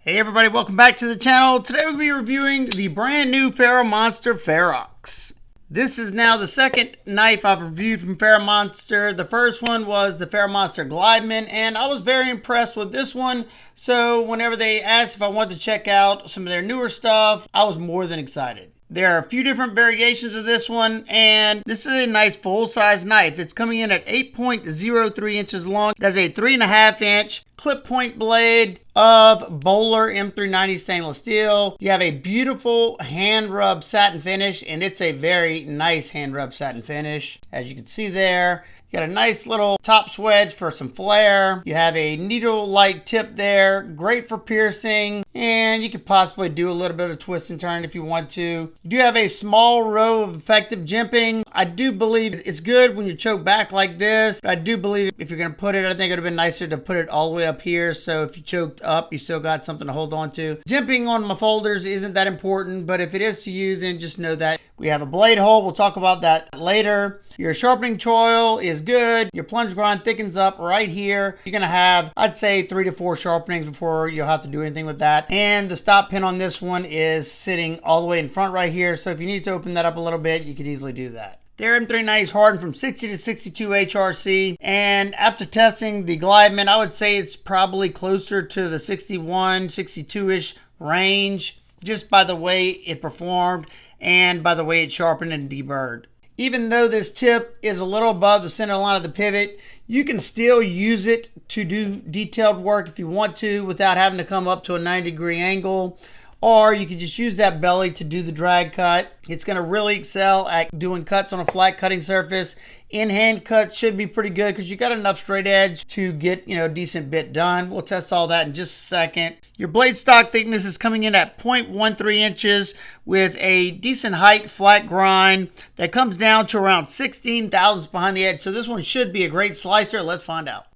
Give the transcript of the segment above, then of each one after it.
Hey everybody, welcome back to the channel. Today we'll be reviewing the brand new Ferramonster Ferrox. This is now the second knife I've reviewed from Ferramonster. The first one was the Ferramonster Glideman, and I was very impressed with this one. So whenever they asked if I wanted to check out some of their newer stuff, I was more than excited. There are a few different variations of this one, and this is a nice full-size knife. It's coming in at 8.03 inches long. It has a 3.5 inch clip point blade of Bowler M390 stainless steel. You have a beautiful hand rub satin finish, and it's a very nice hand rub satin finish, as you can see there. You got a nice little top swedge for some flare. You have a needle-like tip there, great for piercing, and you could possibly do a little bit of twist and turn if you want to. You do have a small row of effective jimping. I do believe it's good when you choke back like this. I do believe if you're going to put it, I think it would have been nicer to put it all the way up here, so if you choked up, you still got something to hold on to. Jimping on my folders isn't that important, but if it is to you, then just know that. We have a blade hole. We'll talk about that later. Your sharpening choil is good. Your plunge grind thickens up right here. You're going to have, I'd say, 3 to 4 sharpenings before you'll have to do anything with that. And the stop pin on this one is sitting all the way in front right here. So if you need to open that up a little bit, you can easily do that. Their M390 is hardened from 60 to 62 HRC, and after testing the Glideman, I would say it's probably closer to the 61, 62-ish range, just by the way it performed and by the way it sharpened and deburred. Even though this tip is a little above the center line of the pivot, you can still use it to do detailed work if you want to without having to come up to a 90-degree angle. Or you can just use that belly to do the drag cut. It's going to really excel at doing cuts on a flat cutting surface. In-hand cuts should be pretty good because you got enough straight edge to get, a decent bit done. We'll test all that in just a second. Your blade stock thickness is coming in at 0.13 inches with a decent height flat grind that comes down to around 16 thousandths behind the edge. So this one should be a great slicer. Let's find out.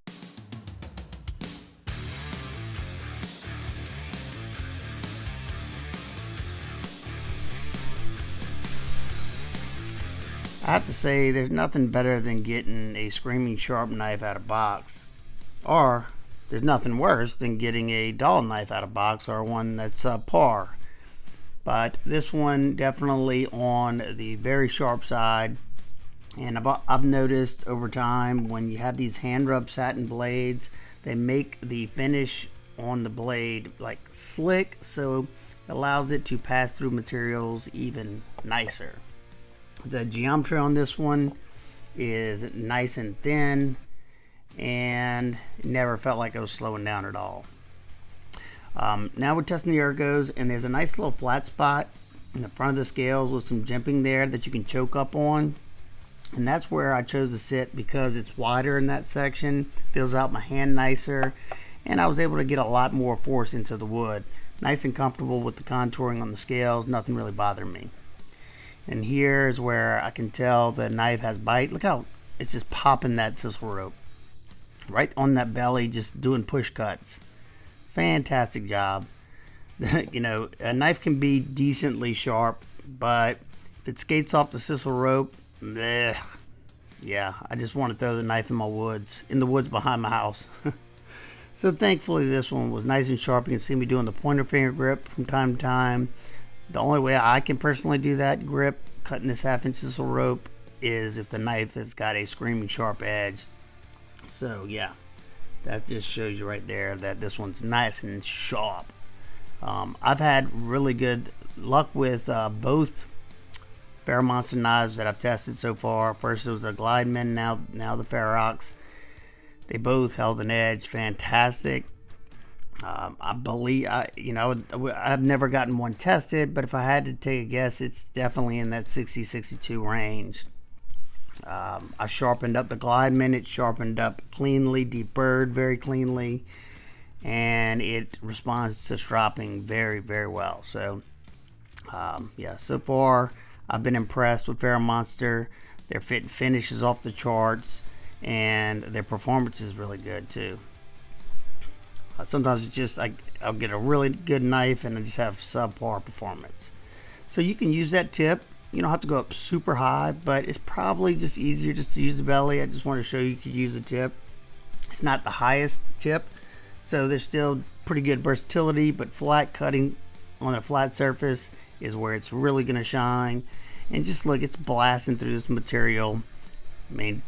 I have to say, there's nothing better than getting a screaming sharp knife out of box. Or, there's nothing worse than getting a dull knife out of box or one that's par. But this one definitely on the very sharp side. And I've noticed over time when you have these hand rub satin blades, they make the finish on the blade like slick, so it allows it to pass through materials even nicer. The geometry on this one is nice and thin, and it never felt like I was slowing down at all. Now we're testing the ergos, and there's a nice little flat spot in the front of the scales with some jimping there that you can choke up on, and that's where I chose to sit because it's wider in that section, fills out my hand nicer, and I was able to get a lot more force into the wood. Nice and comfortable with the contouring on the scales, nothing really bothered me. And here's where I can tell the knife has bite. Look how it's just popping that sisal rope right on that belly, just doing push cuts. Fantastic job. A knife can be decently sharp, but if it skates off the sisal rope, bleh, yeah, I just want to throw the knife in the woods behind my house. So thankfully this one was nice and sharp. You can see me doing the pointer finger grip from time to time. The only way I can personally do that grip, cutting this 1/2 inch sisal rope, is if the knife has got a screaming sharp edge. So yeah, that just shows you right there that this one's nice and sharp. I've had really good luck with both Ferramonster knives that I've tested so far. First it was the Glideman, now the Ferrox. They both held an edge fantastic. I believe, I've never gotten one tested, but if I had to take a guess, it's definitely in that 60-62 range. I sharpened up the Glideman. It sharpened up cleanly, deburred very cleanly, and it responds to stropping very, very well. So, yeah, so far I've been impressed with Ferramonster. Their fit and finish is off the charts, and their performance is really good too. Sometimes it's just I'll get a really good knife and I just have subpar performance. So you can use that tip. You don't have to go up super high, but it's probably just easier just to use the belly. I just want to show you could use a tip. It's not the highest tip, So there's still pretty good versatility, but flat cutting on a flat surface is where it's really going to shine. And just look, it's blasting through this material. I mean,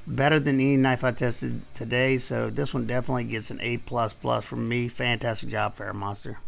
better than any knife I tested today. So this one definitely gets an A++ from me. Fantastic job, Ferramonster.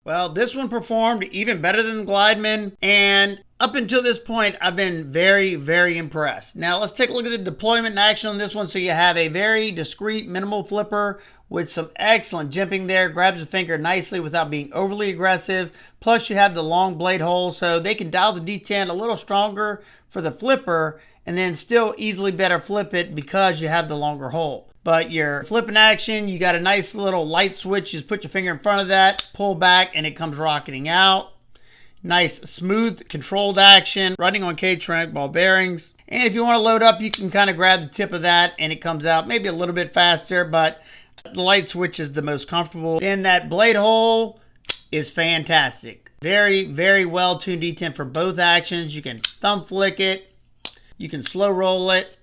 Well, this one performed even better than the Glideman, and up until this point, I've been very, very impressed. Now, let's take a look at the deployment in action on this one. So you have a very discreet, minimal flipper with some excellent jimping there. Grabs the finger nicely without being overly aggressive. Plus, you have the long blade hole, so they can dial the detent a little stronger for the flipper, and then still easily better flip it because you have the longer hole. But your flipping action, you got a nice little light switch. You just put your finger in front of that, pull back, and it comes rocketing out. Nice, smooth, controlled action. Running on K-Tronic ball bearings. And if you want to load up, you can kind of grab the tip of that, and it comes out maybe a little bit faster, but the light switch is the most comfortable. Then that blade hole is fantastic. Very, very well-tuned detent for both actions. You can thumb flick it. You can slow roll it.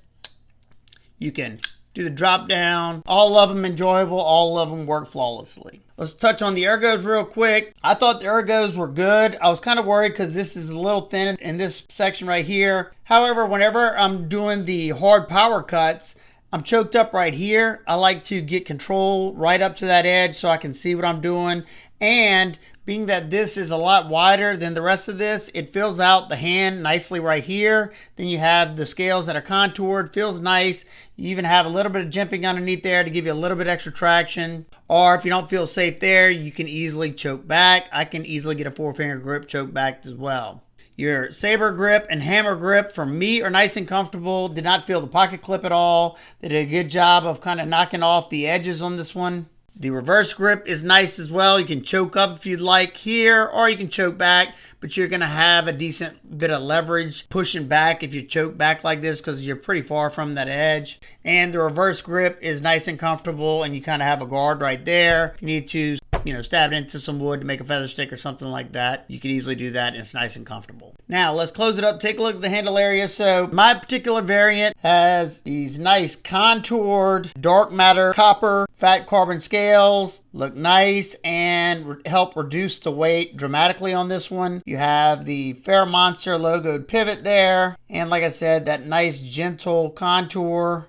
You can do the drop down. All of them enjoyable. All of them work flawlessly. Let's touch on the ergos real quick. I thought the ergos were good. I was kind of worried because this is a little thin in this section right here. However, whenever I'm doing the hard power cuts, I'm choked up right here. I like to get control right up to that edge so I can see what I'm doing. And being that this is a lot wider than the rest of this, it fills out the hand nicely right here. Then you have the scales that are contoured, feels nice. You even have a little bit of jimping underneath there to give you a little bit extra traction. Or if you don't feel safe there, you can easily choke back. I can easily get a 4-finger grip choke back as well. Your saber grip and hammer grip for me are nice and comfortable. Did not feel the pocket clip at all. They did a good job of kind of knocking off the edges on this one. The reverse grip is nice as well. You can choke up if you'd like here, or you can choke back, but you're going to have a decent bit of leverage pushing back if you choke back like this because you're pretty far from that edge. And the reverse grip is nice and comfortable, and you kind of have a guard right there. You need to, stab it into some wood to make a feather stick or something like that. You can easily do that, and it's nice and comfortable. Now, let's close it up. Take a look at the handle area. So, my particular variant has these nice contoured dark matter copper Fatcarbon scales. Look nice and help reduce the weight dramatically on this one. You have the Ferramonster logoed pivot there. And like I said, that nice gentle contour.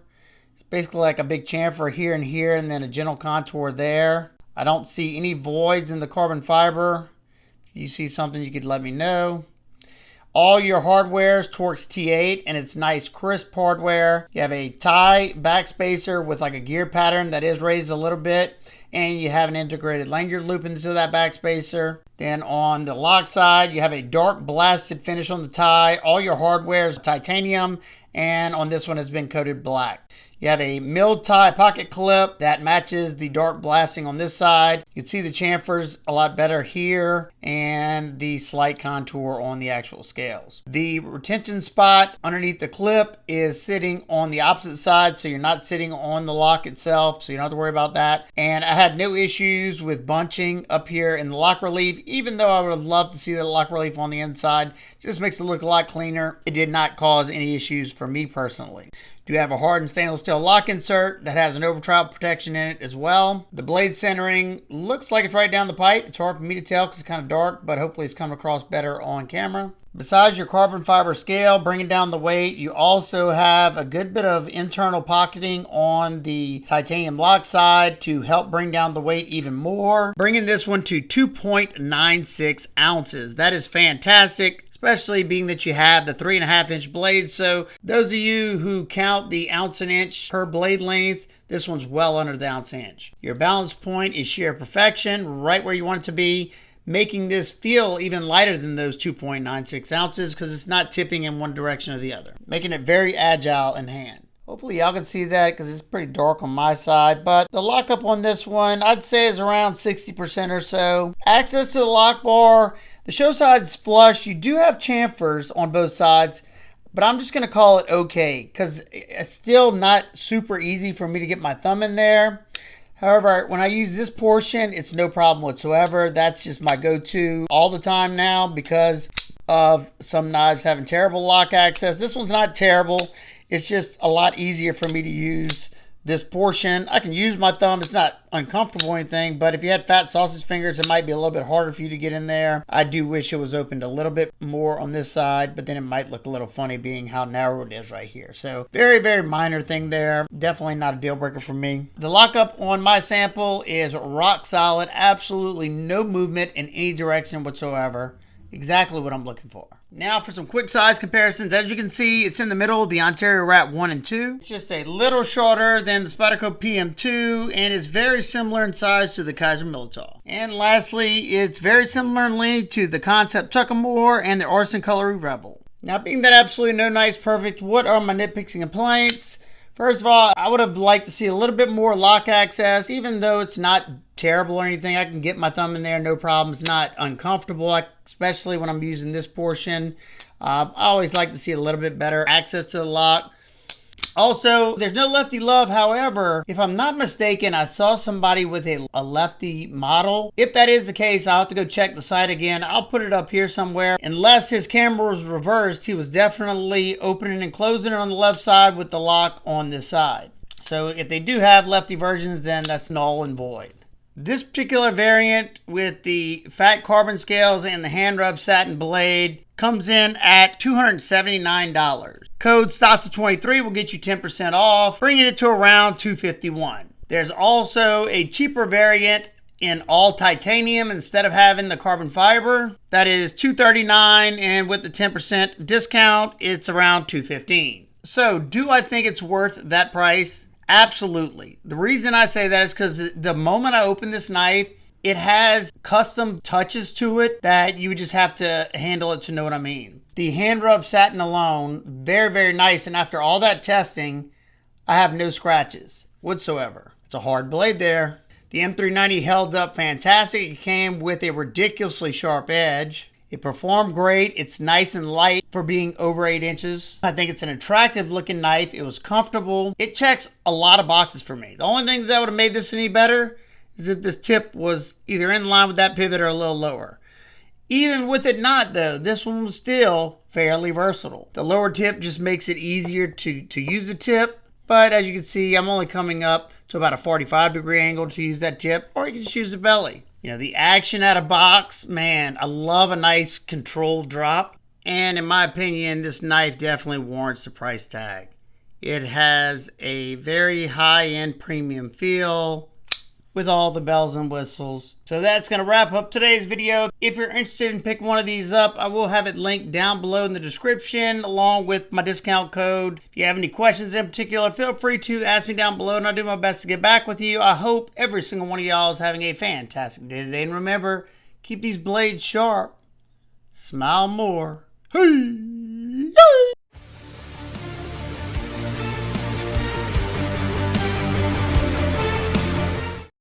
It's basically like a big chamfer here and here, and then a gentle contour there. I don't see any voids in the carbon fiber. If you see something, you could let me know. All your hardware is Torx T8, and it's nice crisp hardware. You have a tie backspacer with like a gear pattern that is raised a little bit, and you have an integrated lanyard loop into that backspacer. Then on the lock side, you have a dark blasted finish on the tie. All your hardware is titanium, and on this one has been coated black. You have a milled tie pocket clip that matches the dark blasting on this side. You can see the chamfers a lot better here and the slight contour on the actual scales. The retention spot underneath the clip is sitting on the opposite side, so you're not sitting on the lock itself, so you don't have to worry about that. And I had no issues with bunching up here in the lock relief, even though I would have loved to see the lock relief on the inside. It just makes it look a lot cleaner. It did not cause any issues for me personally. You have a hardened stainless steel lock insert that has an over-travel protection in it as well. The blade centering looks like it's right down the pipe. It's hard for me to tell because it's kind of dark, but hopefully it's coming across better on camera. Besides your carbon fiber scale bringing down the weight, you also have a good bit of internal pocketing on the titanium lock side to help bring down the weight even more, bringing this one to 2.96 ounces. That is fantastic, especially being that you have the 3.5-inch blade. So those of you who count the ounce and inch per blade length, this one's well under the ounce inch. Your balance point is sheer perfection, right where you want it to be, making this feel even lighter than those 2.96 ounces because it's not tipping in one direction or the other, making it very agile in hand. Hopefully y'all can see that because it's pretty dark on my side, but the lockup on this one I'd say is around 60% or so. Access to the lock bar, the show side's flush. You do have chamfers on both sides, but I'm just going to call it okay because it's still not super easy for me to get my thumb in there. However, when I use this portion, it's no problem whatsoever. That's just my go-to all the time now because of some knives having terrible lock access. This one's not terrible. It's just a lot easier for me to use this portion. I can use my thumb. It's not uncomfortable or anything, but if you had fat sausage fingers, it might be a little bit harder for you to get in there. I do wish it was opened a little bit more on this side, but then it might look a little funny being how narrow it is right here. So very, very minor thing there. Definitely not a deal breaker for me. The lockup on my sample is rock solid. Absolutely no movement in any direction whatsoever. Exactly what I'm looking for. Now for some quick size comparisons. As you can see, it's in the middle of the Ontario Rat 1 and 2. It's just a little shorter than the Spyderco PM2, and it's very similar in size to the Kaiser Militol. And lastly, it's very similar in length to the Concept Tuckamore and the Arson Colory Rebel. Now, being that absolutely no knife's perfect, what are my nitpicks and complaints? First of all, I would have liked to see a little bit more lock access, even though it's not terrible or anything. I can get my thumb in there, no problem. It's not uncomfortable, especially when I'm using this portion. I always like to see a little bit better access to the lock. Also, there's no lefty love. However, if I'm not mistaken, I saw somebody with a lefty model. If that is the case, I'll have to go check the site again. I'll put it up here somewhere. Unless his camera was reversed, he was definitely opening and closing it on the left side with the lock on this side. So if they do have lefty versions, then that's null and void. This particular variant with the Fatcarbon scales and the hand rub satin blade comes in at $279. Code STASA23 will get you 10% off, bringing it to around $251. There's also a cheaper variant in all titanium instead of having the carbon fiber. That is $239, and with the 10% discount, it's around $215. So do I think it's worth that price? Absolutely. The reason I say that is because the moment I open this knife, it has custom touches to it that you just have to handle it to know what I mean. The hand rub satin alone, very, very nice. And after all that testing, I have no scratches whatsoever. It's a hard blade there. The M390 held up fantastic. It came with a ridiculously sharp edge. It performed great. It's nice and light for being over 8 inches. I think it's an attractive looking knife. It was comfortable. It checks a lot of boxes for me. The only thing that would have made this any better is if this tip was either in line with that pivot or a little lower. Even with it not though, this one was still fairly versatile. The lower tip just makes it easier to use the tip. But as you can see, I'm only coming up to about a 45-degree angle to use that tip, or you can just use the belly. You know, the action out of box, man, I love a nice controlled drop. And in my opinion, this knife definitely warrants the price tag. It has a very high-end premium feel with all the bells and whistles. So that's going to wrap up today's video. If you're interested in picking one of these up, I will have it linked down below in the description along with my discount code. If you have any questions in particular, feel free to ask me down below and I'll do my best to get back with you. I hope every single one of y'all is having a fantastic day today. And remember, keep these blades sharp. Smile more. Hey!